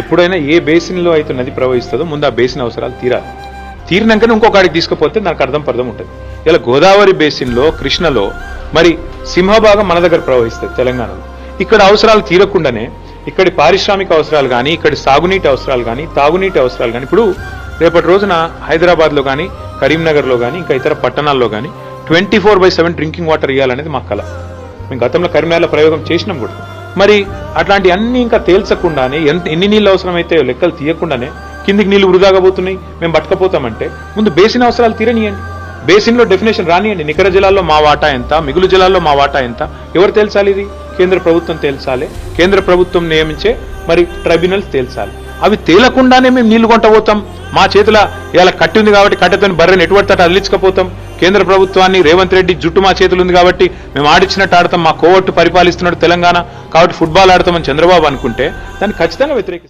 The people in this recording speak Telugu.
ఎప్పుడైనా ఏ బేసిన్లో అయితే నది ప్రవహిస్తుందో ముందు ఆ బేసిన్ అవసరాలు తీరాలి. తీరినాకనే ఇంకొకడికి తీసుకుపోతే నాకు అర్థం ఉంటుంది. ఇలా గోదావరి బేసిన్లో, కృష్ణలో మరి సింహభాగం మన దగ్గర ప్రవహిస్తుంది తెలంగాణలో. ఇక్కడ అవసరాలు తీరకుండానే ఇక్కడి పారిశ్రామిక అవసరాలు కానీ, ఇక్కడి సాగునీటి అవసరాలు కానీ, తాగునీటి అవసరాలు కానీ, ఇప్పుడు రేపటి రోజున హైదరాబాద్లో కానీ, కరీంనగర్లో కానీ, ఇంకా ఇతర పట్టణాల్లో కానీ 24/7 డ్రింకింగ్ వాటర్ ఇవ్వాలనేది మా కళ. మేము గతంలో కరీంనగర్లో ప్రయోగం చేసినాం కూడా. మరి అట్లాంటి అన్ని ఇంకా తేల్చకుండానే ఎన్ని నీళ్ళు అవసరమైతే లెక్కలు తీయకుండానే కిందికి నీళ్లు వృధాగా పోతున్నాయి, మేము పట్టుకపోతామంటే ముందు బేసిన్ అవసరాలు తీరనియండి. బేసిన్లో డెఫినేషన్ రానియండి. నికర జలాల్లో మా వాటా ఎంత, మిగులు జలాల్లో మా వాటా ఎంత, ఎవరు తేల్చాలి? ఇది కేంద్ర ప్రభుత్వం తేల్చాలి. కేంద్ర ప్రభుత్వం నియమించే మరి ట్రైబ్యునల్స్ తేల్చాలి. అవి తేలకుండానే మేము నీళ్లు కొంటపోతాం. మా చేతిలో ఇలా కట్టి ఉంది కాబట్టి కట్టెతోని బర్రెని ఎటువంటి తట అదిలించకపోతాం. కేంద్ర ప్రభుత్వాన్ని రేవంత్ రెడ్డి జుట్టు మా చేతులు ఉంది కాబట్టి మేము ఆడిచ్చినట్టు ఆడతాం, మా కోవట్టు పరిపాలిస్తున్నాడు తెలంగాణ కాబట్టి ఫుట్బాల్ ఆడతామని చంద్రబాబు అనుకుంటే దాన్ని ఖచ్చితంగా వ్యతిరేకిస్తాం.